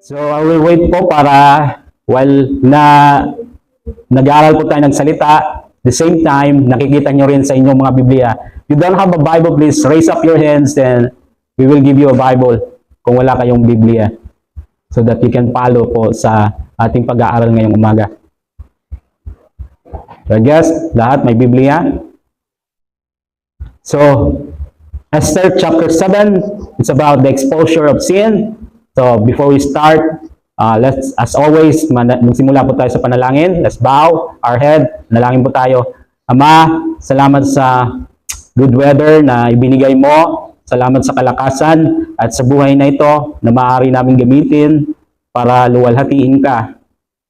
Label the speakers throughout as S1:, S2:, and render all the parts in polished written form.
S1: So I will wait po para while nag-aaral po tayo ng salita, the same time, nakikita nyo rin sa inyong mga Biblia. If you don't have a Bible, please raise up your hands and we will give you a Bible kung wala kayong Biblia so that you can follow po sa ating pag-aaral ngayong umaga. So I guess lahat may Biblia. So Esther chapter 7, it's about the exposure of sin. So before we start, let's, as always, magsimula po tayo sa panalangin. Let's bow our head. Nalangin po tayo. Ama, salamat sa good weather na ibinigay mo. Salamat sa kalakasan at sa buhay na ito na maaari namin gamitin para luwalhatiin ka.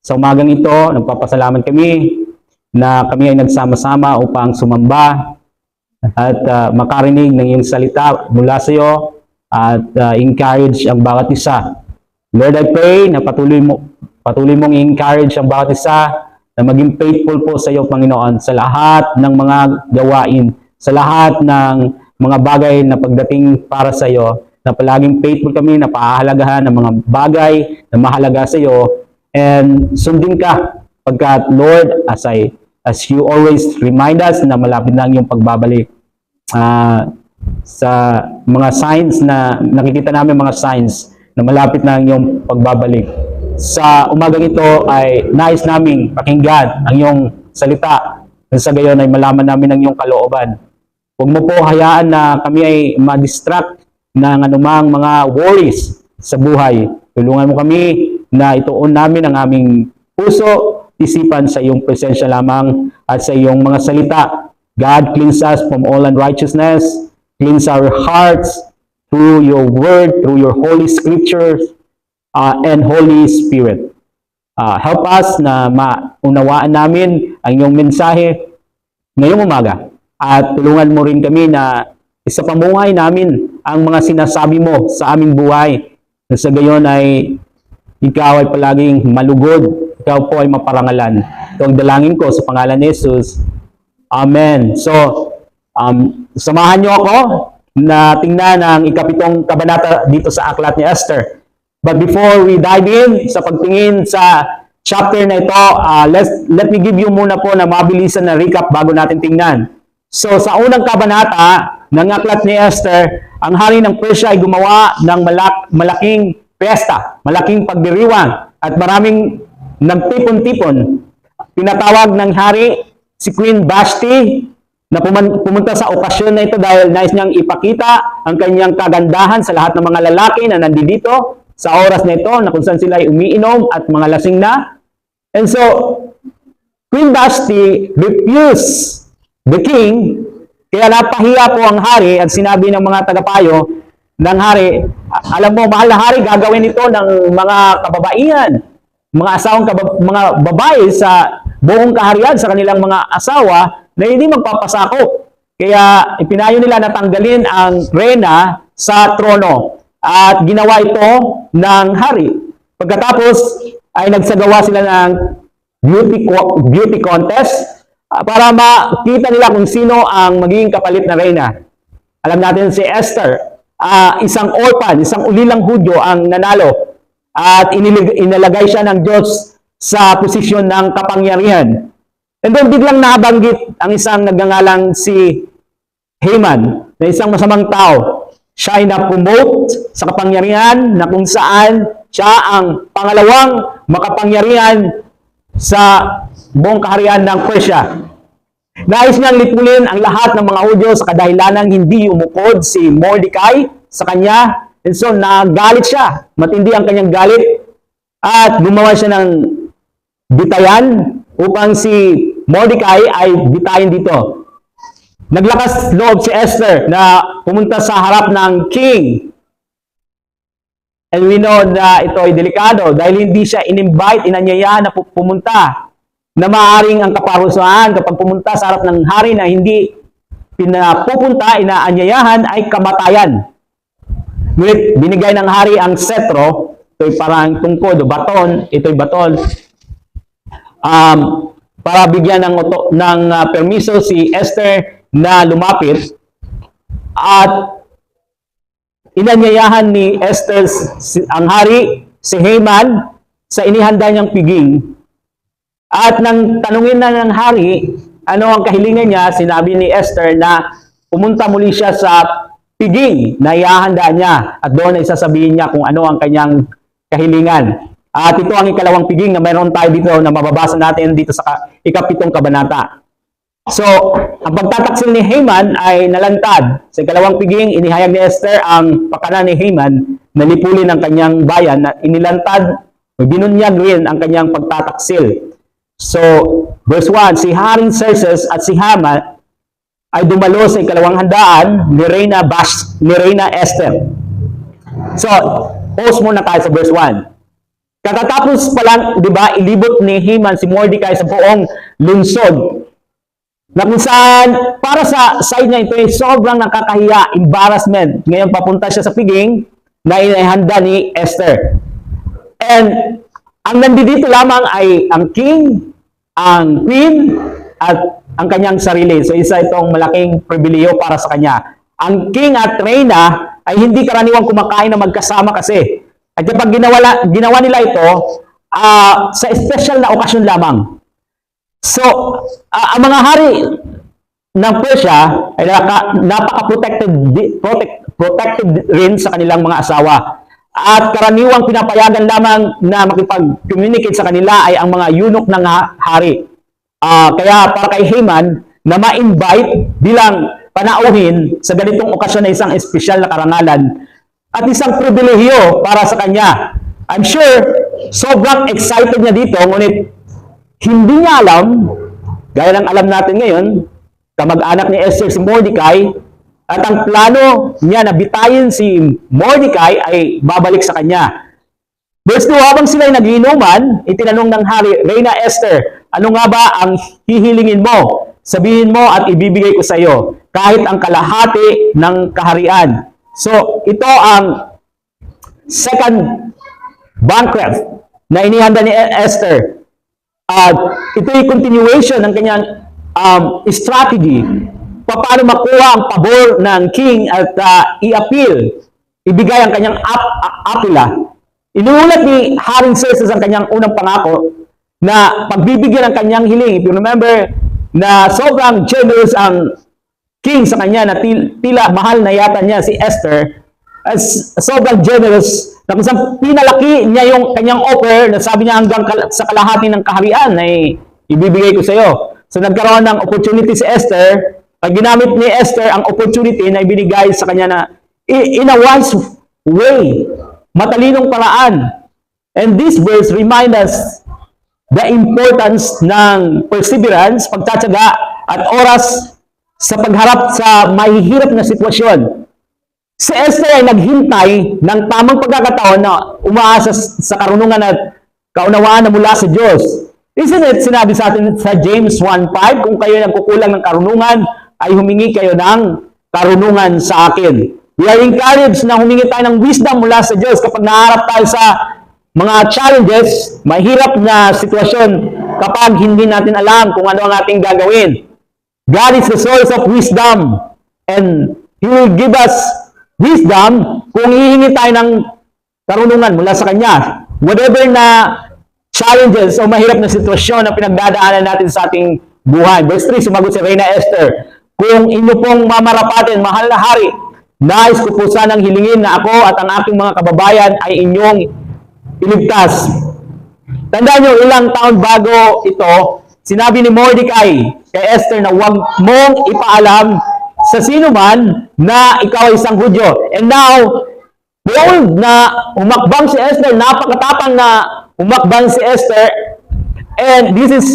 S1: Sa umagang ito, nagpapasalamat kami na kami ay nagsama-sama upang sumamba at makarinig ng iyong salita mula sa iyo at encourage ang bawat isa. Lord, I pray na patuloy mong encourage ang bawat isa na maging faithful po sa iyo, Panginoon, sa lahat ng mga gawain, sa lahat ng mga bagay na pagdating para sa iyo, na palaging faithful kami na paahalagahan ng mga bagay na mahalaga sa iyo, and sundin ka pagkat, Lord, as you always remind us na malapit na ang iyong pagbabalik. Sa mga signs na nakikita namin, mga signs na malapit na ang iyong pagbabalik. Sa umagang ito ay nais naming pakinggan ang iyong salita. Sa gayon ay malaman namin ang iyong kalooban. Huwag mo po hayaan na kami ay ma-distract ng anumang mga worries sa buhay. Tulungan mo kami na ituon namin ang aming puso, isipan sa iyong presensya lamang at sa iyong mga salita. God, cleanse us from all unrighteousness. Cleanse our hearts through your word, through your holy scriptures, and Holy Spirit. Help us na maunawaan namin ang iyong mensahe ngayong umaga. At tulungan mo rin kami na isa pamuhay namin ang mga sinasabi mo sa aming buhay. Na sa gayon ay ikaw ay palaging malugod. Ikaw po ay maparangalan. Ito ang dalangin ko sa pangalan ni Jesus. Amen. So, samahan niyo ako na tingnan ang ikapitong kabanata dito sa aklat ni Esther. But before we dive in sa pagtingin sa chapter na ito, let me give you muna po na mabilisan na recap bago natin tingnan. So sa unang kabanata ng aklat ni Esther, ang hari ng Persia ay gumawa ng malaking piyesta, malaking pagdiriwang at maraming nagtipon-tipon. Pinatawag ng hari si Queen Vashti na pumunta sa okasyon na ito dahil nais niyang ipakita ang kanyang kagandahan sa lahat ng mga lalaki na nandito sa oras na ito na kung saan sila ay umiinom at mga lasing na. And so, Queen Vashti refused the king, kaya napahiya po ang hari at sinabi ng mga tagapayo ng hari, alam mo, mahal na hari, gagawin ito ng mga kababaihan, mga asawang mga babae sa buong kaharian sa kanilang mga asawa na hindi magpapasakop. Kaya ipinayo nila na tanggalin ang reyna sa trono at ginawa ito ng hari. Pagkatapos ay nagsagawa sila ng beauty contest para makita nila kung sino ang magiging kapalit na reyna. Alam natin si Esther, isang orphan, isang ulilang Hudyo ang nanalo at inilagay siya ng Diyos sa posisyon ng kapangyarihan. And then biglang nabanggit ang isang nagngangalang si Haman, na isang masamang tao. Siya ay na-promote sa kapangyarihan na kung saan siya ang pangalawang makapangyarihan sa buong kaharian ng Persia. Nais niyang lipulin ang lahat ng mga Hudyo sa kadahilanang hindi umukod si Mordecai sa kanya. And so nagalit siya. Matindi ang kanyang galit. At gumawa siya ng bitayan upang si Mordecai ay bitayin dito. Naglakas loob si Esther na pumunta sa harap ng king. And we know na ito ay delikado dahil hindi siya in-invite, inanyayahan na pumunta. Na maaaring ang kaparusahan kapag pumunta sa harap ng hari na hindi pinapupunta, inaanyayahan ay kamatayan. Ngunit binigay ng hari ang setro, ito'y parang tungkod o baton, ito'y baton, para bigyan ng permiso si Esther na lumapit at inanyayahan ni Esther ang hari si Haman sa inihanda niyang piging. At nang tanungin na ng hari, ano ang kahilingan niya, sinabi ni Esther na pumunta muli siya sa piging na ihahanda niya at doon ay sasabihin niya kung ano ang kanyang kahilingan. At ito ang ikalawang piging na mayroon tayo dito na mababasa natin dito sa ikapitong kabanata. So, ang pagtataksil ni Haman ay nalantad. Sa ikalawang piging, inihayag ni Esther ang pakanan ni Haman na lipulin ang kanyang bayan na inilantad, binunyag rin ang kanyang pagtataksil. So, verse 1, si Haring Xerxes at si Haman ay dumalo sa ikalawang handaan ni Reyna Esther. So, pause muna tayo sa verse 1. Katatapos pa lang, di ba, ilibot ni Haman si Mordecai sa buong lungsod. Na kung saan, para sa side niya, ito ay sobrang nakakahiya, embarrassment. Ngayon, papunta siya sa piging na inihanda ni Esther. And, ang nandito lamang ay ang king, ang queen, at ang kanyang sarili. So, isa itong malaking pribileyo para sa kanya. Ang king at reyna ay hindi karaniwang kumakain na magkasama kasi. At kapag ginawa nila ito, sa special na okasyon lamang. So, ang mga hari ng Persia ay napaka-protected rin sa kanilang mga asawa. At karaniwang pinapayagan lamang na makipag-communicate sa kanila ay ang mga eunuch ng hari. Kaya para kay Haman na ma-invite bilang panauhin sa ganitong okasyon na isang espesyal na karangalan at isang pribilehiyo para sa kanya. I'm sure, sobrang excited niya dito, ngunit hindi niya alam, gaya ng alam natin ngayon, kamag-anak ni Esther si Mordecai, at ang plano niya na bitayin si Mordecai ay babalik sa kanya. Verse 2, habang sila'y nagiinuman, itinanong ng hari, Reyna Esther, ano nga ba ang hihilingin mo? Sabihin mo at ibibigay ko sa iyo, kahit ang kalahati ng kaharian. So, ito ang second banquet na inihanda ni Esther. Ito yung continuation ng kanyang strategy. Paano makuha ang pabor ng king at i-appeal, ibigay ang kanyang apila. Inuulat ni Haring Xerxes ang kanyang unang pangako na pagbibigyan ng kanyang hiling. If you remember, na sobrang generous ang king sa kanya na tila mahal na yata niya si Esther. Sobrang generous na kung saan pinalaki niya yung kanyang offer na sabi niya hanggang sa kalahati ng kaharian ay ibibigay ko sa iyo. So nagkaroon ng opportunity si Esther. Pag ginamit ni Esther ang opportunity na ibinigay sa kanya na in a wise way, matalinong paraan. And this verse remind us the importance ng perseverance, pagtsatsaga at oras sa pagharap sa mahihirap na sitwasyon. Si Esther ay naghintay ng tamang pagkakataon na umaasa sa karunungan at kaunawaan na mula sa Diyos. Isn't it, sinabi sa atin sa James 1:5, kung kayo nagkukulang ng karunungan, ay humingi kayo ng karunungan sa akin. We are encouraged na humingi tayo ng wisdom mula sa Diyos kapag naharap tayo sa mga challenges, mahirap na sitwasyon kapag hindi natin alam kung ano ang ating gagawin. God is the source of wisdom and He will give us wisdom kung hihingi tayo ng karunungan mula sa Kanya. Whatever na challenges o mahirap na sitwasyon na pinagdadaanan natin sa ating buhay. Verse 3, sumagot si Reyna Esther, kung inyo pong mamarapatin, mahal na hari, nais ko po sanang hilingin na ako at ang aking mga kababayan ay inyong iligtas. Tandaan nyo, ilang taon bago ito, sinabi ni Mordecai kay Esther na huwag mong ipaalam sa sino man na ikaw ay isang Hudyo. And now, bold na umakbang si Esther, napakatapang na umakbang si Esther. And this is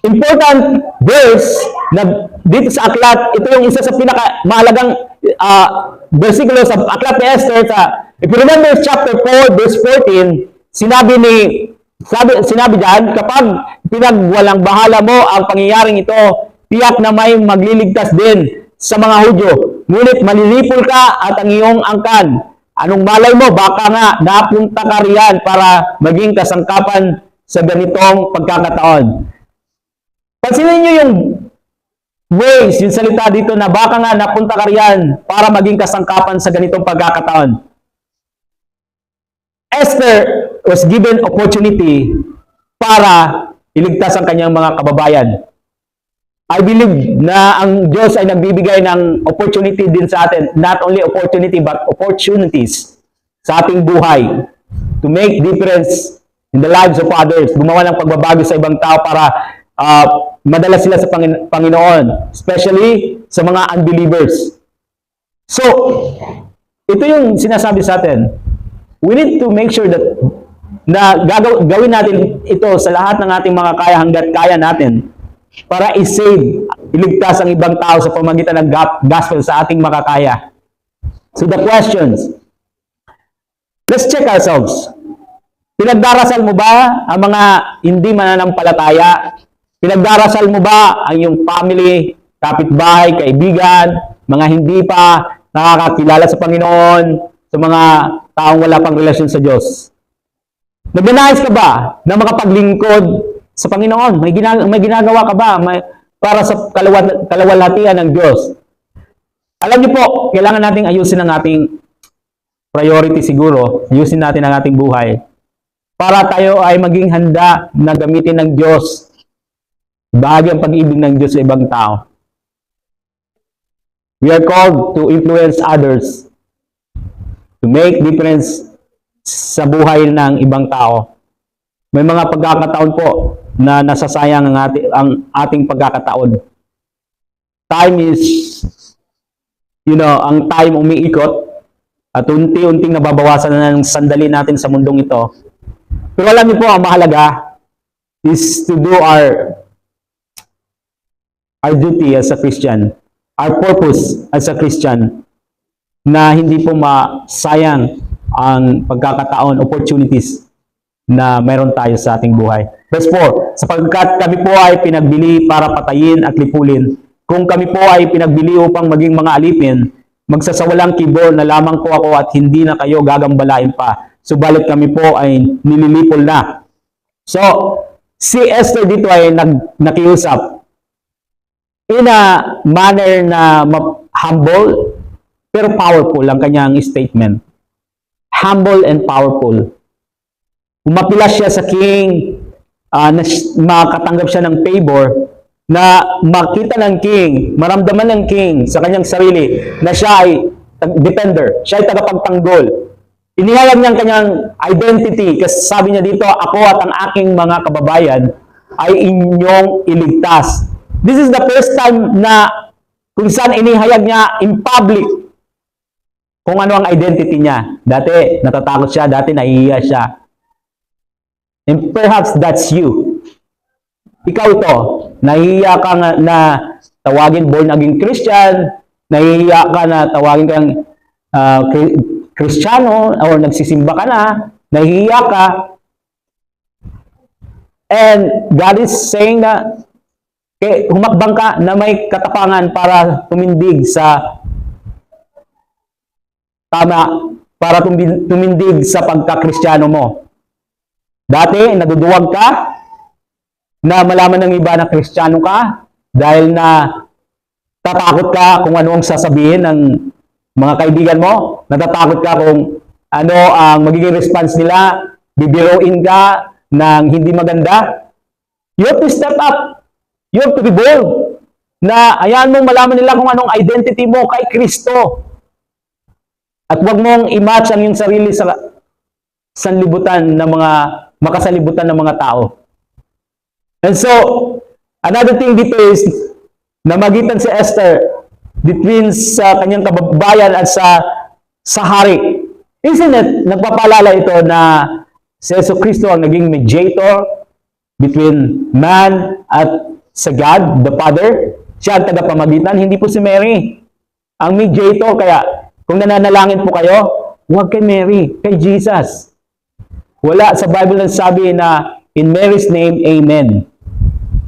S1: important verse na dito sa aklat. Ito yung isa sa pinakamahalagang versikulo sa aklat ni Esther. If you remember chapter 4, verse 14, sinabi dyan, kapag pinagwalang bahala mo ang pangyayaring ito, tiyak na may magliligtas din sa mga Hudyo. Ngunit malilipol ka at ang iyong angkan. Anong malay mo? Baka nga napunta ka riyan para maging kasangkapan sa ganitong pagkakataon. Pansinin nyo yung ways, yung salita dito na baka nga napunta ka riyan para maging kasangkapan sa ganitong pagkakataon. Esther was given opportunity para iligtas ang kanyang mga kababayan. I believe na ang Diyos ay nagbibigay ng opportunity din sa atin. Not only opportunity, but opportunities sa ating buhay to make difference in the lives of others. Gumawa ng pagbabago sa ibang tao para madala sila sa Panginoon. Especially sa mga unbelievers. So, ito yung sinasabi sa atin. We need to make sure that na gawin natin ito sa lahat ng ating mga kaya hanggat kaya natin para i-save, iligtas ang ibang tao sa pamagitan ng gospel sa ating makakaya. So the questions, let's check ourselves. Pinagdarasal mo ba ang mga hindi mananampalataya? Pinagdarasal mo ba ang iyong family, kapitbahay, kaibigan, mga hindi pa nakakakilala sa Panginoon, sa mga taong wala pang relasyon sa Diyos? Nagnanais ka ba na makapaglingkod sa Panginoon? May ginagawa ka ba para sa kalawalhatian ng Diyos? Alam niyo po, kailangan nating ayusin ang ating priority siguro. Ayusin natin ang ating buhay para tayo ay maging handa na gamitin ng Diyos. Bahagi ang pag-ibig ng Diyos sa ibang tao. We are called to influence others, to make difference sa buhay ng ibang tao. May mga pagkakataon po na nasasayang ang ating pagkakataon. Time is, ang time umiikot at unti-unting nababawasan na ng sandali natin sa mundong ito. Pero alam niyo po, ang mahalaga is to do our duty as a Christian, our purpose as a Christian, na hindi po masayang ang pagkakataon, opportunities na mayroon tayo sa ating buhay. Verse 4, sapagkat kami po ay pinagbili para patayin at lipulin. Kung kami po ay pinagbili upang maging mga alipin, magsasawalang kibo na lamang po ako at hindi na kayo gagambalain pa. Subalit kami po ay nililipol na. So, si Esther dito ay nakiusap in a manner na humble pero powerful ang kanyang statement. Humble and powerful. Umapilas siya sa king, na makatanggap siya ng favor, na makita ng king, maramdaman ng king sa kanyang sarili na siya ay defender, siya ay tagapagtanggol. Inihayag niya ang kanyang identity kasi sabi niya dito, ako at ang aking mga kababayan ay inyong iligtas. This is the first time na kung saan inihayag niya in public kung ano ang identity niya. Dati natatakot siya, dati nahihiya siya. And perhaps that's you. Ikaw ito, nahihiya ka na tawagin born again Christian, nahihiya ka na tawagin kang Kristiyano or nagsisimba ka na, nahihiya ka. And God is saying na humakbang ka na may katapangan para tumindig sa tama, para tumindig sa pagka-Kristiyano mo. Dati, naduduwag ka na malaman ng iba na Kristiyano ka dahil na tatakot ka kung ano ang sasabihin ng mga kaibigan mo, natatakot ka kung ano ang magiging response nila, bibiruin ka ng hindi maganda. You have to step up. You have to be bold. Na ayan mong malaman nila kung anong identity mo kay Kristo. At huwag mong i-match ang iyong sarili sa sanlibutan ng mga makasalibutan ng mga tao. And so, another thing dito is namagitan si Esther between sa kanyang kababayan at sa hari. Isn't it, nagpapalala ito na si Jesucristo ang naging mediator between man at sa God, the Father. Siya ang tagapamagitan, hindi po si Mary ang mediator. Kaya, kung nananalangin po kayo, huwag kay Mary, kay Jesus. Wala sa Bible na sabi na in Mary's name, Amen.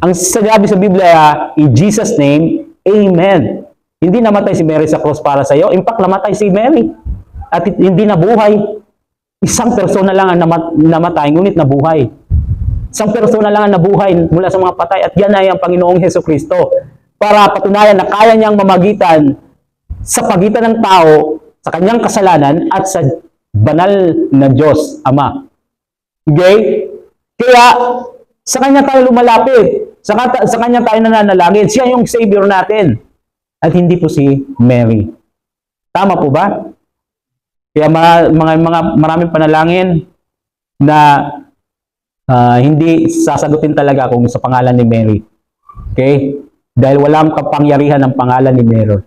S1: Ang sabi sa Biblia, in Jesus' name, Amen. Hindi namatay si Mary sa cross para sa iyo. In fact, namatay si Mary. At hindi nabuhay. Isang persona lang ang namatay, ngunit nabuhay. Isang persona lang ang nabuhay mula sa mga patay. At yan ay ang Panginoong Jesucristo. Para patunayan na kaya niyang mamagitan sa pagitan ng tao, sa kanyang kasalanan, at sa banal na Diyos, Ama. Okay? Kaya, sa Kanya tayo lumalapit. Sa Kanya tayo nananalangin. Siya yung Savior natin. At hindi po si Mary. Tama po ba? Kaya maraming panalangin na hindi sasagutin talaga kung sa pangalan ni Mary. Okay? Dahil walang kapangyarihan ng pangalan ni Mary.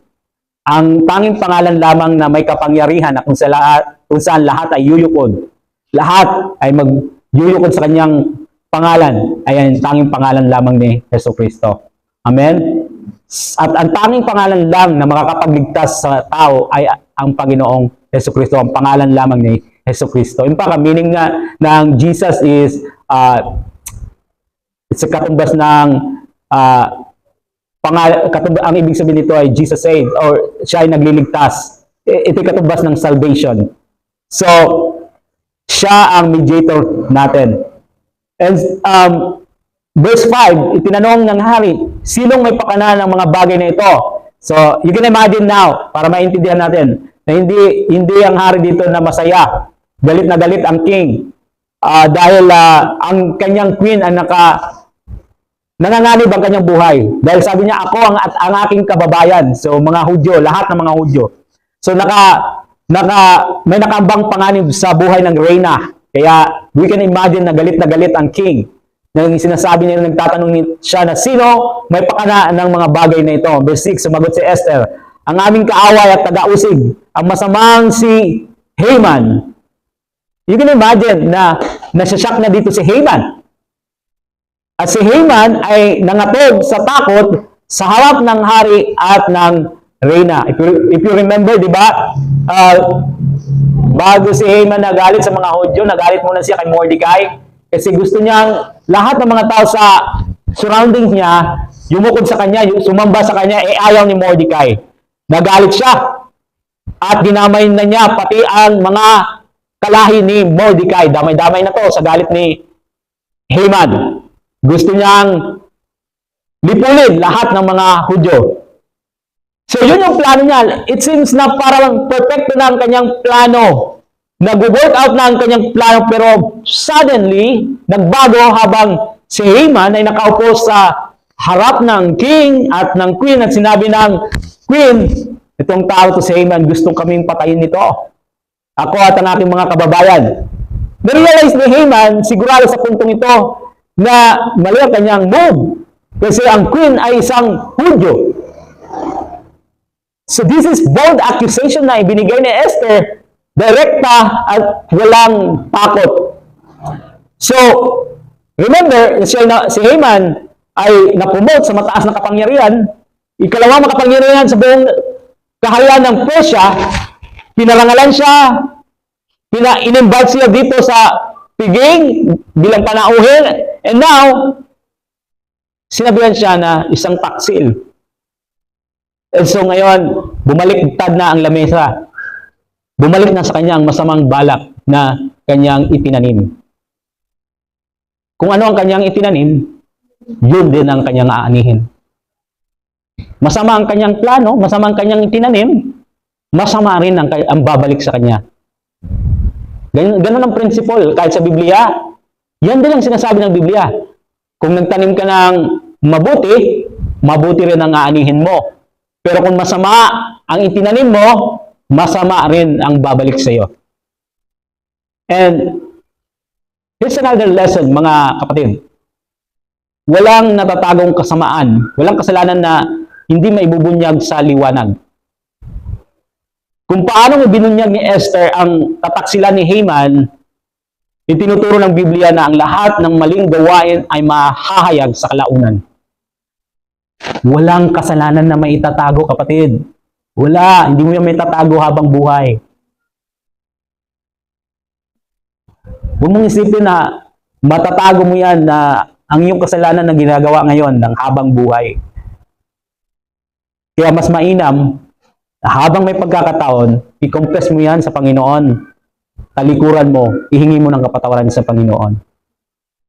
S1: Ang tanging pangalan lamang na may kapangyarihan na kung saan lahat ay yuyukod. Lahat ay magyuyukod sa kanyang pangalan. Ay ang tanging pangalan lamang ni Jesucristo. Amen? At ang tanging pangalan lang na makakapagligtas sa tao ay ang Panginoong Jesucristo. Ang pangalan lamang ni Jesucristo. Yung meaning nga ng Jesus is it's a katumbas ng ang ibig sabihin nito ay Jesus saved or siya ay nagliligtas. Ito ay katumbas ng salvation. So, siya ang mediator natin. And verse 5, itinanong ng hari, sinong may pakana ng mga bagay na ito? So, you can imagine now, para maintindihan natin, na hindi ang hari dito na masaya. Galit na galit ang king. Dahil ang kanyang queen ang nanganganib ang kanyang buhay. Dahil sabi niya, ako ang aking kababayan. So, mga Hudyo, lahat ng mga Hudyo. So, may nakambang panganib sa buhay ng reyna. Kaya, we can imagine na galit ang king. Nang sinasabi niya, nagtatanong siya na sino may pakana ng mga bagay na ito. Verse 6, sumagot si Esther, ang aming kaaway at taga-usig, ang masamang si Haman. You can imagine na nasasyak na dito si Haman. At si Haman ay nangatog sa takot sa harap ng hari at ng reyna. If you remember, di ba? Bago si Haman nagalit sa mga Hudyo, nagalit muna siya kay Mordecai. Kasi gusto niyang lahat ng mga tao sa surroundings niya, yumukod sa kanya, sumamba sa kanya, ayaw ni Mordecai. Nagalit siya. At dinamay na niya pati ang mga kalahi ni Mordecai. Damay-damay na to sa galit ni Haman. Gusto niyang lipulin lahat ng mga Hudyo. So yun yung plano niya. It seems na parang perfecto na ang kanyang plano. Nag-work out na ang kanyang plano pero suddenly, nagbago habang si Haman ay nakaupo sa harap ng king at ng queen at sinabi ng queen, itong tao to si Haman, gustong kaming patayin nito. Ako at ang aking mga kababayan. Na-realize ni Haman, sigurado sa puntong ito, na mali ang kanyang move. Kasi ang queen ay isang Hudyo. So this is bold accusation na ibinigay ni Esther, direkta at walang takot. So, remember, si Haman ay napromote sa mataas na kapangyarihan, ikalawang makapangyarihan sa buong kaharian ng Persia, pinarangalan siya, in-invite siya dito sa piging bilang panauhin, and now, sinabihan siya na isang taksil. And so ngayon, bumaliktad na ang lamesa. Bumalik na sa kanya ang masamang balak na kanyang itinanim. Kung ano ang kanyang itinanim, yun din ang kanyang aanihin. Masama ang kanyang plano, masama ang kanyang itinanim, masama rin ang babalik sa kanya. Ganun ang principle. Kahit sa Biblia, yan din ang sinasabi ng Biblia. Kung nagtanim ka ng mabuti, mabuti rin ang aanihin mo. Pero kung masama ang itinanim mo, masama rin ang babalik sa iyo. And here's another lesson, mga kapatid. Walang natatagong kasamaan, walang kasalanan na hindi maibubunyag sa liwanag. Kung paano binunyag ni Esther ang tataksilan ni Haman, itinuturo ng Biblia na ang lahat ng maling gawain ay mahahayag sa kalaunan. Walang kasalanan na maitatago, kapatid. Wala. Hindi mo yan maitatago habang buhay. Huwag mong isipin na matatago mo yan na ang iyong kasalanan na ginagawa ngayon ng habang buhay. Kaya mas mainam na habang may pagkakataon, i-confess mo yan sa Panginoon. Talikuran mo, ihingi mo ng kapatawaran sa Panginoon.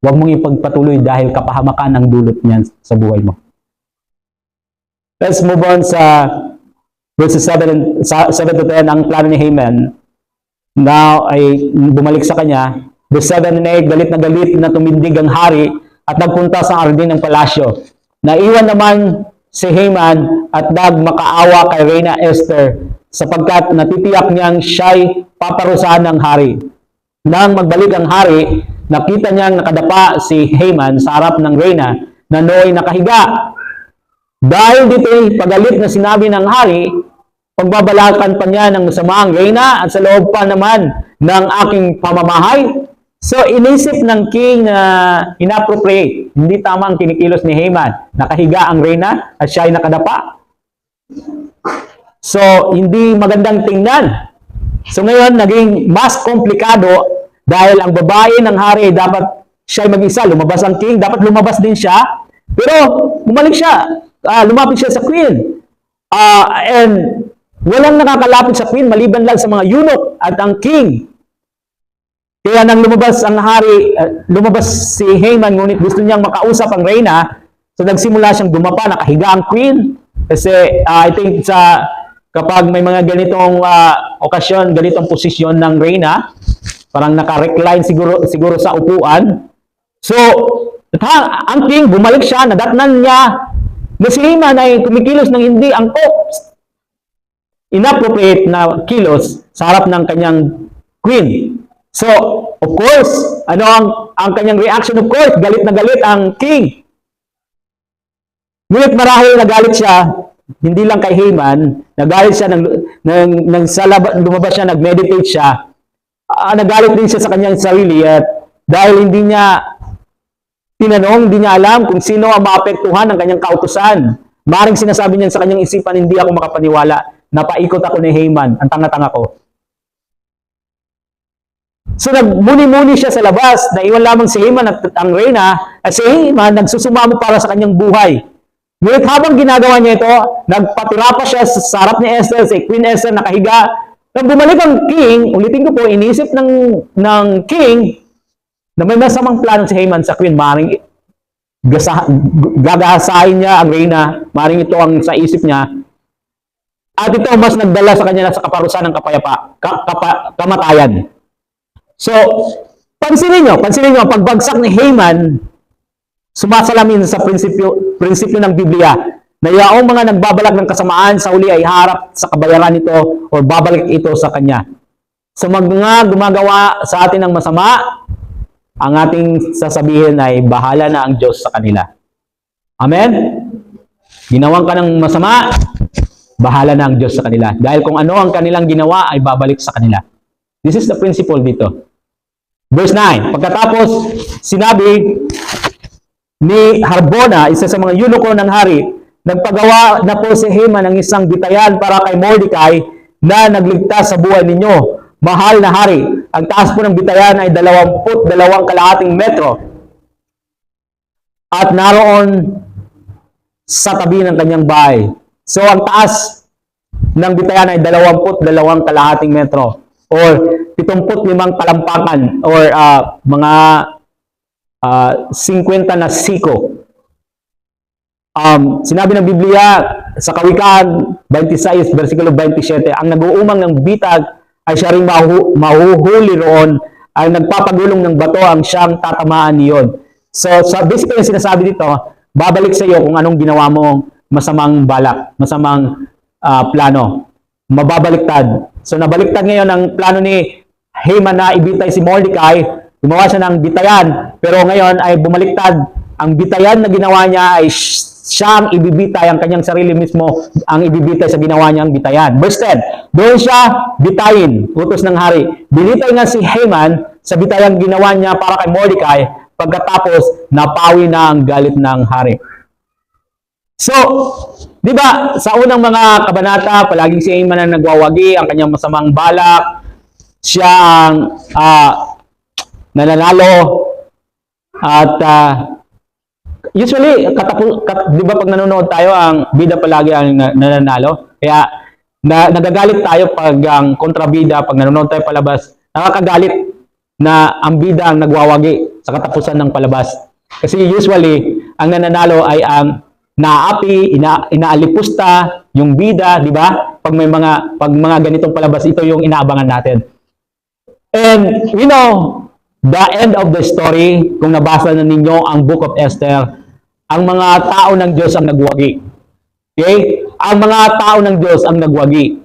S1: Huwag mong ipagpatuloy dahil kapahamakan ang dulot niyan sa buhay mo. Let's move on sa verses 7 to 10. Ang plano ni Haman Now ay bumalik sa kanya. Verse 7 and 8, galit na tumindig ang hari at nagpunta sa hardin ng palasyo. Naiwan naman si Haman at nagmakaawa kay Reyna Esther sapagkat natitiyak niyang siya'y paparusahan ng hari. Nang magbalik ang hari, nakita niyang nakadapa si Haman sa harap ng Reyna na nooy nakahiga. Dahil dito'y pagalit na sinabi ng hari, pagbabalakan pa niya ng masama ang Reyna at sa loob pa naman ng aking pamamahay. So, inisip ng king na inappropriate. Hindi tama ang kinikilos ni Haman. Nakahiga ang Reyna at siya ay nakadapa. So, hindi magandang tingnan. So, ngayon, naging mas komplikado dahil ang babae ng hari dapat siya ay mag-isa. Lumabas ang king, dapat lumabas din siya. Pero, bumalik siya. Lumapit siya sa queen. And walang nakakalapit sa queen maliban lang sa mga eunuch at ang king. Kaya nang lumabas ang hari, lumabas si Haman, ngunit gusto niyang makausap ang Reyna, so nagsimula siyang dumapa, nakahiga ang queen. Kasi I think kapag may mga ganitong okasyon, ganitong posisyon ng Reyna, parang naka-recline siguro sa upuan. So, ang king, bumalik siya, nadatnan niya na si Haman ay kumikilos ng hindi angkop. Inappropriate na kilos sa harap ng kanyang queen. So, of course, ano ang kanyang reaction? Of course, galit na galit ang king. Ngunit marahil nagalit siya, hindi lang kay Haman, nagalit siya, lumabas siya, nag-meditate siya, nagalit din siya sa kanyang sarili at dahil hindi niya tinanong, hindi niya alam kung sino ang maapektuhan ng kanyang kautusan. Maring sinasabi niya sa kanyang isipan, hindi ako makapaniwala, napaikot ako ni Haman, ang tanga-tanga ko. So nagmuni-muni siya sa labas, naiwan lamang si Haman at ang Reyna, at si Haman nagsusumamo para sa kanyang buhay. Ngunit habang ginagawa niya ito, nagpatira pa siya sa harap ni Esther, si Queen Esther nakahiga. Nang bumalik ang king, ulitin ko po, inisip ng king na may masamang plano si Haman sa queen. Maring gagasahin niya ang Reyna, maring ito ang sa isip niya. At ito mas nagdala sa kanya sa kaparusahan ng kamatayan. So, pansinin nyo, pagbagsak ni Haman, sumasalamin sa prinsipyo ng Biblia na yaong mga nagbabalak ng kasamaan sa huli ay harap sa kabayaran nito o babalik ito sa kanya. Sa mga gumagawa sa atin ng masama, ang ating sasabihin ay bahala na ang Diyos sa kanila. Amen? Ginawang ka ng masama, bahala na ang Diyos sa kanila. Dahil kung ano ang kanilang ginawa ay babalik sa kanila. This is the principle dito. Verse 9, pagkatapos sinabi ni Harbona, isa sa mga eunuko ng hari, nagpagawa na po si Haman ng isang bitayan para kay Mordecai na nagligtas sa buhay ninyo. Mahal na hari, ang taas po ng bitayan ay 22 kalahating metro at naroon sa tabi ng kanyang bahay. So ang taas ng bitayan ay 22 kalahating metro or 75 kalampakan or mga 50 na siko. Sinabi ng Biblia sa Kawikaan 26, versikulo 27, ang nag-uumang ng bitag ay siya rin mahuhuli roon, ang nagpapagulong ng bato ang siyang tatamaan niyon. So basically sinasabi dito, babalik sa iyo kung anong ginawa mong masamang balak, masamang plano. Mababaliktad. So nabaliktad ngayon ang plano ni Haman na ibitay si Mordecai. Gumawa siya ng bitayan, pero ngayon ay bumaliktad. Ang bitayan na ginawa niya ay siyang ibibitay, ang kanyang sarili mismo ang ibibitay sa ginawa niyang bitayan. Verse 10, doon siya bitayin, utos ng hari. Binitay nga si Haman sa bitayang ginawa niya para kay Mordecai, pagkatapos napawi na ang galit ng hari. So, di ba, sa unang mga kabanata, palaging si Haman ang nagwawagi, ang kanyang masamang balak, siya ang nananalo, at usually, di ba pag nanonood tayo, ang bida palagi ang nananalo. Kaya, nagagalit tayo pag ang kontrabida, pag nanonood tayo palabas, nakakagalit na ang bida ang nagwawagi sa katapusan ng palabas. Kasi usually, ang nananalo ay ang naapi, inaalipusta, yung bida, di ba? Pag mga ganitong palabas, ito yung inaabangan natin. And you know, the end of the story, kung nabasa na ninyo ang Book of Esther, ang mga tao ng Diyos ang nagwagi. Okay? Ang mga tao ng Diyos ang nagwagi.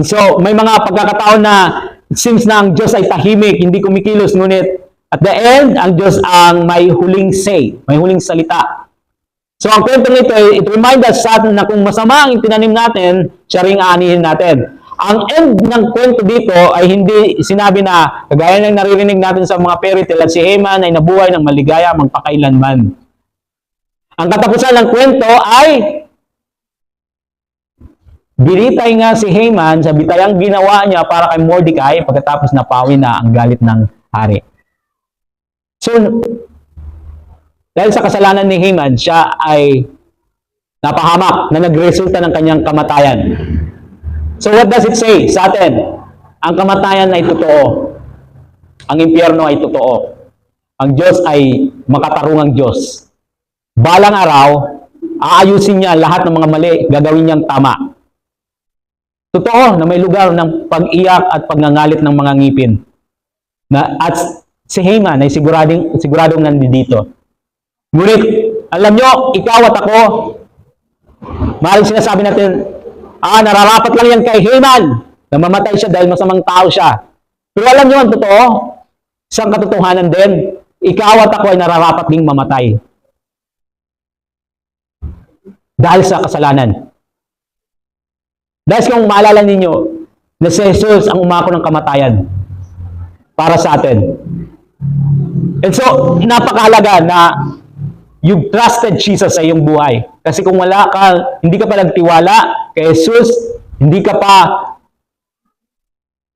S1: So, may mga pagkakataon na it seems na ang Diyos ay tahimik, hindi kumikilos, ngunit at the end, ang Diyos ang may huling say, may huling salita. So, ang kwento nito, it reminds us sa atin na kung masama ang itinanim natin, siya ring aanihin natin. Ang end ng kwento dito ay hindi sinabi na, kagaya ng naririnig natin sa mga fairy tale, at si Haman ay nabuhay ng maligaya magpakailanman. Ang katapusan ng kwento ay binitay nga si Haman sa bitayang ginawa niya para kay Mordecai pagkatapos napawi na ang galit ng hari. So, dahil sa kasalanan ni Haman, siya ay napahamak na nagresulta ng kanyang kamatayan. So what does it say sa atin? Ang kamatayan ay totoo. Ang impyerno ay totoo. Ang Diyos ay makatarungang Diyos. Balang araw, aayusin niya lahat ng mga mali, gagawin niyang tama. Totoo na may lugar ng pag-iyak at pagngangalit ng mga ngipin. At si Haman ay siguradong nandito. Ngunit, alam nyo, ikaw at ako, maaaring sinasabi natin, nararapat lang yan kay Haman. Namamatay siya dahil masamang tao siya. Pero alam nyo ang totoo, isang katotohanan din, ikaw at ako ay nararapat ding mamatay. Dahil sa kasalanan. Dahil kung maalala ninyo, na si Jesus ang umako ng kamatayan para sa atin. And so, napakahalaga na you trusted Jesus sa iyong buhay. Kasi kung hindi ka pa nagtiwala kay Jesus, hindi ka pa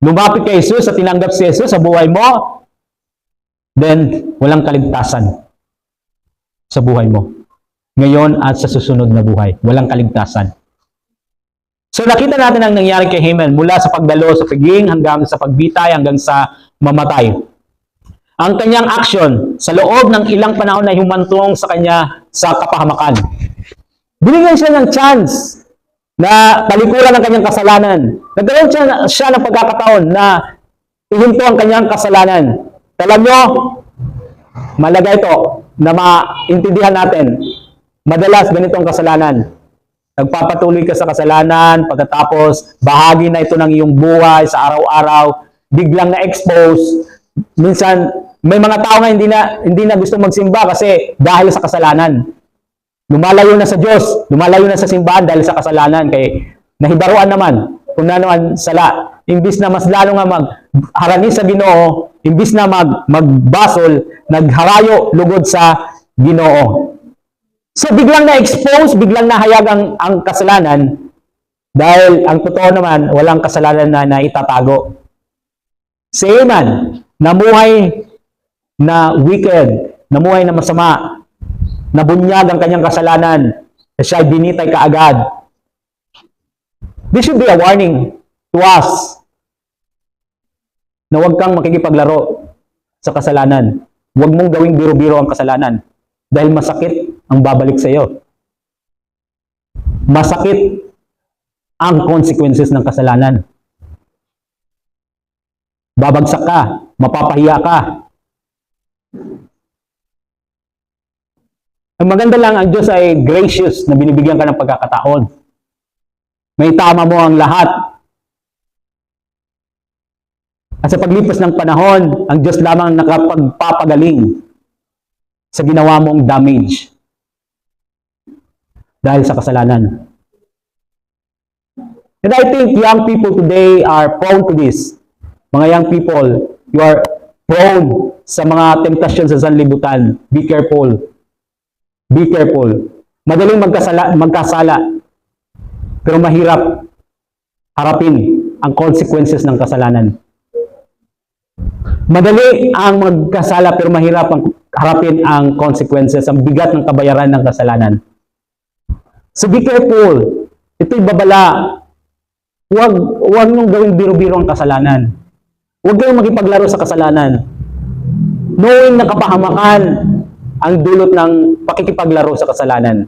S1: lumapit kay Jesus at tinanggap si Jesus sa buhay mo, then walang kaligtasan sa buhay mo. Ngayon at sa susunod na buhay, walang kaligtasan. So nakita natin ang nangyari kay Haman mula sa pagdalo sa piging hanggang sa pagbitay hanggang sa mamatay. Ang kanyang action sa loob ng ilang panahon na humantong sa kanya sa kapahamakan. Binigyan siya ng chance na talikuran ang kanyang kasalanan. Nagkaroon siya ng pagkakataon na ihinto ang kanyang kasalanan. Alam nyo, malaga ito na maintindihan natin. Madalas ganitong kasalanan. Nagpapatuloy ka sa kasalanan, pagkatapos bahagi na ito ng iyong buhay sa araw-araw, biglang na-expose. Minsan, may mga tao na hindi na gusto magsimba kasi dahil sa kasalanan. Lumalayo na sa Diyos, lumalayo na sa simbahan dahil sa kasalanan. Kaya nahibaruan naman kung naman sala. Imbis na mas lalo nga magharani sa Ginoo, imbis na magbasol, nagharayo lugod sa Ginoo. So biglang na-expose, biglang nahayag ang kasalanan dahil ang totoo naman, walang kasalanan na itatago. Si Haman, namuhay na wicked, namuhay na masama, nabunyag ang kanyang kasalanan, siya ay binitay kaagad. This should be a warning to us na huwag kang makikipaglaro sa kasalanan. Huwag mong gawing biro-biro ang kasalanan dahil masakit ang babalik sa iyo. Masakit ang consequences ng kasalanan. Babagsak ka, mapapahiya ka. Ang maganda lang, ang Diyos ay gracious na binibigyan ka ng pagkakataon. May tama mo ang lahat. At sa paglipas ng panahon, ang Diyos lamang nakapagpapagaling sa ginawa mong damage dahil sa kasalanan. And I think young people today are prone to this. Mga young people, you are prone sa mga temptasyon sa sanlibutan. Be careful. Be careful. Madaling magkasala. Pero mahirap harapin ang consequences ng kasalanan. Madali ang magkasala pero mahirap ang harapin ang consequences, ang bigat ng kabayaran ng kasalanan. So be careful. Ito'y babala. Huwag niyong gawing biro-biro ang kasalanan. Huwag kayong makipaglaro sa kasalanan. Knowing na kapahamakan ang dulot ng pakikipaglaro sa kasalanan.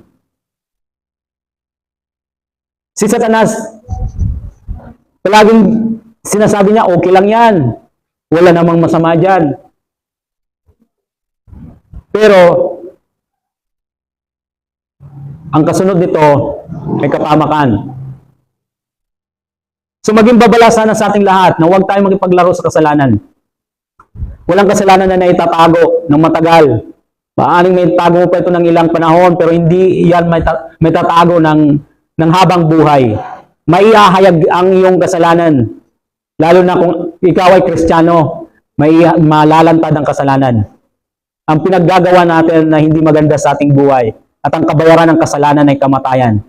S1: Si Satanas, palaging sinasabi niya, okay lang yan. Wala namang masama dyan. Pero, ang kasunod nito ay kapamakan. So maging babala sana sa ating lahat na huwag tayong makipaglaro sa kasalanan. Walang kasalanan na naitatago ng matagal. Maaring may tago mo pa ito ng ilang panahon, pero hindi yan may tatago ng habang buhay. Maihahayag ang iyong kasalanan. Lalo na kung ikaw ay Kristiyano, malalantad ang kasalanan. Ang pinaggagawa natin na hindi maganda sa ating buhay at ang kabayaran ng kasalanan ay kamatayan.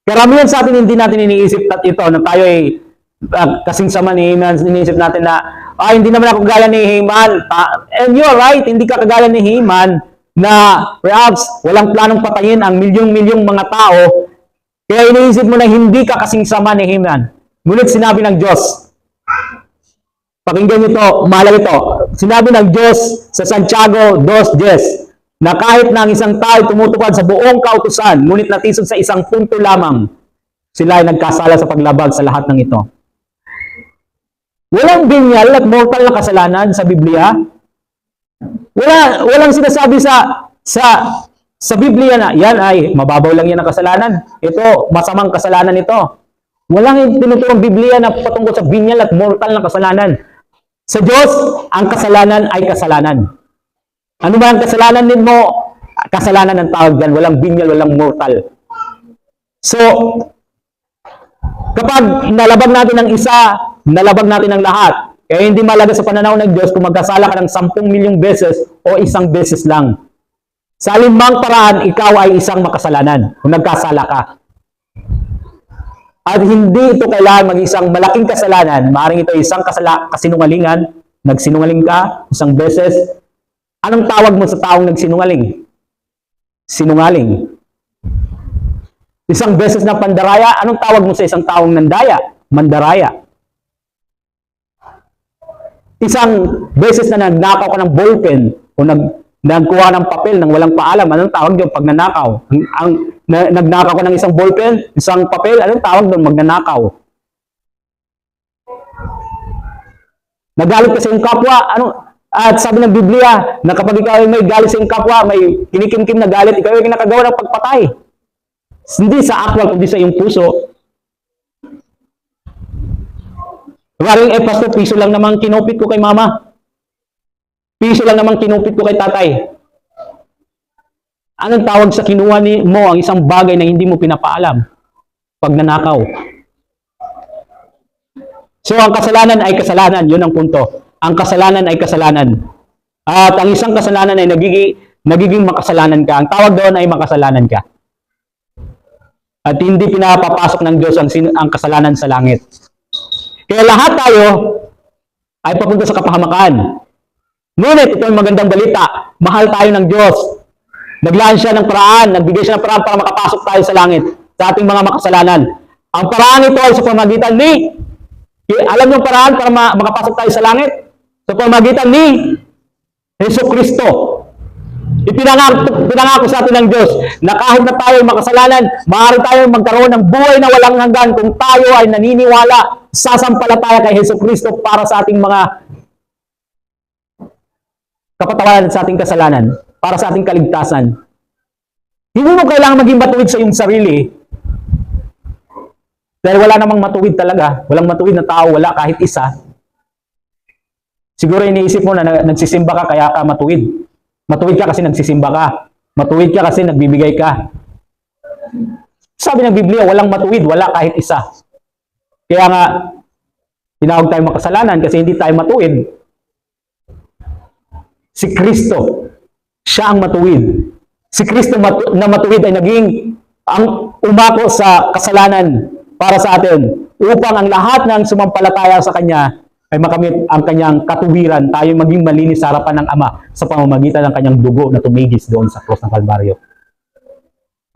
S1: Karamihan sa atin hindi natin iniisip ito na tayo ay kasing sama ni Haman. Iniisip natin na hindi naman ako kagaya ni Haman. And you're right, hindi ka kagaya ni Haman na perhaps walang planong patayin ang milyong-milyong mga tao. Kaya iniisip mo na hindi ka kasing sama ni Haman. Ngunit sinabi ng Diyos, pakinggan niyo ito, mahalaga ito. Sinabi ng Diyos sa Santiago 2:10 na kahit na ang isang tao tumutupad sa buong kautusan, ngunit natisod sa isang punto lamang, sila ay nagkasala sa paglabag sa lahat ng ito. Walang binyal at mortal na kasalanan sa Biblia. Walang sinasabi sa Biblia na yan ay mababaw lang yan ang kasalanan. Ito, masamang kasalanan ito. Walang tinuturong Biblia na patungkol sa binyal at mortal na kasalanan. Sa Diyos, ang kasalanan ay kasalanan. Ano ba ang kasalanan din mo? Kasalanan ang tawag dyan. Walang binyal, walang mortal. So, kapag nalabag natin ang isa, nalabag natin ang lahat. Kaya hindi malaga sa pananaw ng Diyos kung magkasala ka ng 10 milyong beses o isang beses lang. Sa limang paraan, ikaw ay isang makasalanan kung nagkasala ka. At hindi ito kailangan mag-isang malaking kasalanan. Maaaring ito isang kasinungalingan. Nagsinungaling ka isang beses. Anong tawag mo sa taong nagsinungaling? Sinungaling. Isang beses na pandaraya. Anong tawag mo sa isang taong nandaya? Mandaraya. Isang beses na nagnakaw ka ng ballpen o nagkuha ng papel nang walang paalam. Anong tawag doon pag nanakaw? Nagnakaw ka ng isang ballpen, isang papel, anong tawag doon? Magnanakaw. Nagalit ka sa iyong kapwa, at sabi ng Biblia, na kapag ikaw ay may galit sa iyong kapwa, may kinikimkim na galit, ikaw ay kinakagawa ng pagpatay. Hindi sa akwal, kundi sa iyong puso. Maring, pastor, piso lang namang kinupit ko kay mama. Piso lang namang kinupit ko kay tatay. Anong tawag sa kinuha mo ang isang bagay na hindi mo pinapaalam? Pagnanakaw. So, ang kasalanan ay kasalanan. Yun ang punto. Ang kasalanan ay kasalanan. At ang isang kasalanan ay nagiging makasalanan ka. Ang tawag doon ay makasalanan ka. At hindi pinapapasok ng Diyos ang kasalanan sa langit. Kaya lahat tayo ay papunta sa kapahamakan. Ngunit ito ang magandang balita. Mahal tayo ng Diyos. Naglaan siya ng paraan, nagbigay siya ng paraan para makapasok tayo sa langit, sa ating mga makasalanan. Ang paraan ito ay sa pamamagitan ni, alam niyo ang paraan para makapasok tayo sa langit? Sa pamamagitan ni Jesucristo. Ipinangako sa atin ng Diyos na kahit na tayo makasalanan, maaari tayo magkaroon ng buhay na walang hanggan kung tayo ay naniniwala, sasampalataya kay Jesucristo para sa ating mga kapatawaran sa ating kasalanan, para sa ating kaligtasan. Hindi mo kailangan maging matuwid sa iyong sarili. Dahil wala namang matuwid talaga. Walang matuwid na tao, wala kahit isa. Siguro iniisip mo na nagsisimba ka kaya ka matuwid. Matuwid ka kasi nagsisimba ka. Matuwid ka kasi nagbibigay ka. Sabi ng Biblia, walang matuwid, wala kahit isa. Kaya nga, tinawag tayo makasalanan kasi hindi tayo matuwid. Si Kristo, siya ang matuwid. Si Kristo na matuwid ay naging ang umako sa kasalanan para sa atin upang ang lahat ng sumampalataya sa Kanya ay makamit ang Kanyang katuwiran, tayo maging malinis sa harapan ng Ama sa pamamagitan ng Kanyang dugo na tumigis doon sa cross ng Kalbaryo.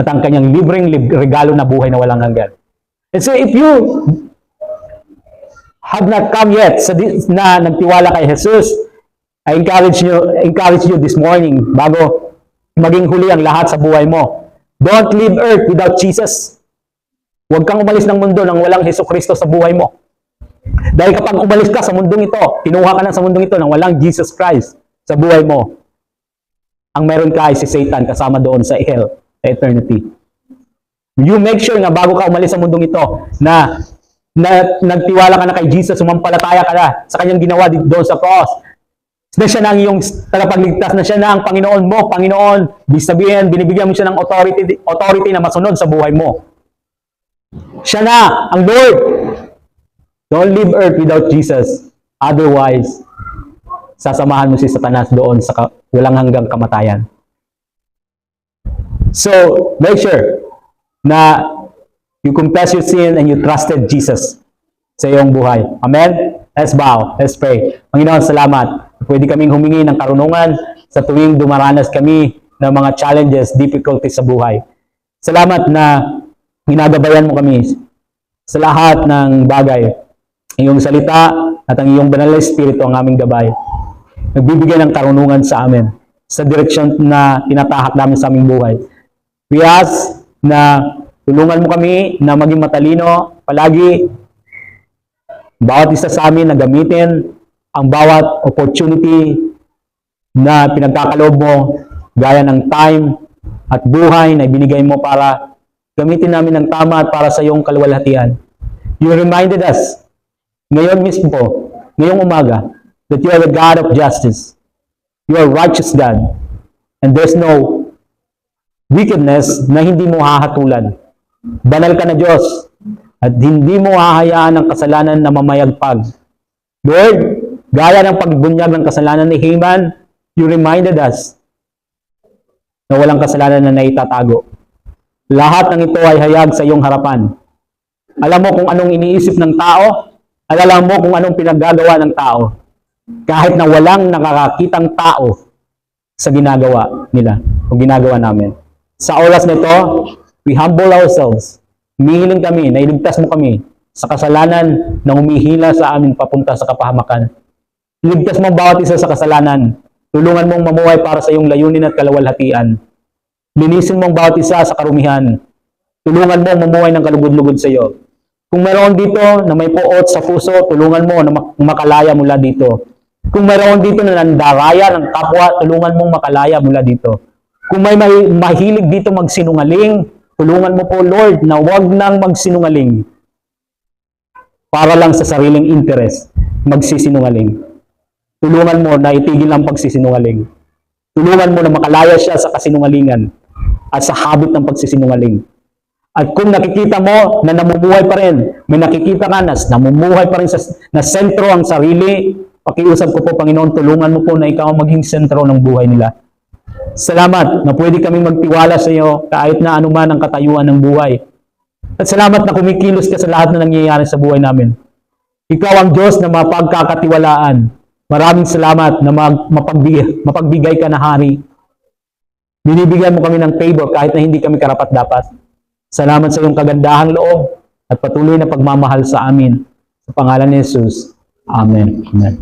S1: At ang Kanyang libreng regalo na buhay na walang hanggan. And so if you have not come yet na nagtiwala kay Jesus, I encourage you this morning bago maging huli ang lahat sa buhay mo. Don't leave earth without Jesus. Huwag kang umalis ng mundo nang walang Jesucristo sa buhay mo. Dahil kapag umalis ka sa mundong ito, kinuha ka na sa mundong ito nang walang Jesus Christ sa buhay mo, ang meron ka ay si Satan kasama doon sa hell, sa eternity. You make sure nga bago ka umalis sa mundong ito na nagtiwala ka na kay Jesus, sumampalataya ka na sa kanyang ginawa doon sa cross. Na siya na ang iyong tagapagligtas, na siya na ang Panginoon mo, Panginoon. Sabihin, binibigyan mo siya ng authority na masunod sa buhay mo. Siya na ang Lord. Don't leave earth without Jesus. Otherwise, sasamahan mo si Satanas doon sa walang hanggang kamatayan. So, make sure na you confess your sin and you trusted Jesus sa iyong buhay. Amen? Let's bow. Let's pray. Panginoon, salamat. Pwede kaming humingi ng karunungan sa tuwing dumaranas kami ng mga challenges, difficulties sa buhay. Salamat na ginagabayan mo kami sa lahat ng bagay. Ang iyong salita at ang iyong banal na Espiritu ang aming gabay. Nagbibigay ng karunungan sa amin sa direksyon na tinatahak namin sa aming buhay. We ask na tulungan mo kami na maging matalino palagi, bawat isa sa amin na gamitin ang bawat opportunity na pinagkakaloob mo gaya ng time at buhay na ibinigay mo para gamitin namin ng tama at para sa iyong kaluwalhatian. You reminded us ngayon mismo, ngayong umaga, that you are the God of justice. You are righteous God. And there's no wickedness na hindi mo hahatulan. Banal ka na Diyos. At hindi mo hahayaan ang kasalanan na mamayagpag. Lord, gaya ng pagbunyag ng kasalanan ni Haman, you reminded us na walang kasalanan na naitatago. Lahat ng ito ay hayag sa iyong harapan. Alam mo kung anong iniisip ng tao, alam mo kung anong pinaggagawa ng tao. Kahit na walang nakakakitang tao sa ginagawa nila o ginagawa namin. Sa oras na ito, we humble ourselves. Humihiling kami, nailigtas mo kami sa kasalanan na humihila sa amin papunta sa kapahamakan. Iligtas mo bawat isa sa kasalanan. Tulungan mong mamuhay para sa iyong layunin at kalawalhatian. Linisin mong bawat isa sa karumihan. Tulungan mong mamuhay ng kalugod-lugod sa iyo. Kung mayroon dito na may puot sa puso, tulungan mo na makalaya mula dito. Kung mayroon dito na nandaraya ng kapwa, tulungan mong makalaya mula dito. Kung may mahilig dito magsinungaling, tulungan mo po Lord na huwag nang magsinungaling para lang sa sariling interest, magsisinungaling. Tulungan mo na itigil ang pagsisinungaling. Tulungan mo na makalaya siya sa kasinungalingan at sa habit ng pagsisinungaling. At kung nakikita mo na namumuhay pa rin, may nakikita ka na namumuhay pa rin na sentro ang sarili, pakiusap ko po Panginoon, tulungan mo po na ikaw maging sentro ng buhay nila. Salamat na pwede kaming magtiwala sa iyo kahit na anuman ang katayuan ng buhay. At salamat na kumikilos ka sa lahat na nangyayari sa buhay namin. Ikaw ang Diyos na mapagkakatiwalaan. Maraming salamat na mapagbigay ka na hari. Binibigyan mo kami ng favor kahit na hindi kami karapat-dapat. Salamat sa iyong kagandahang loob at patuloy na pagmamahal sa amin. Sa pangalan ni Jesus. Amen. Amen.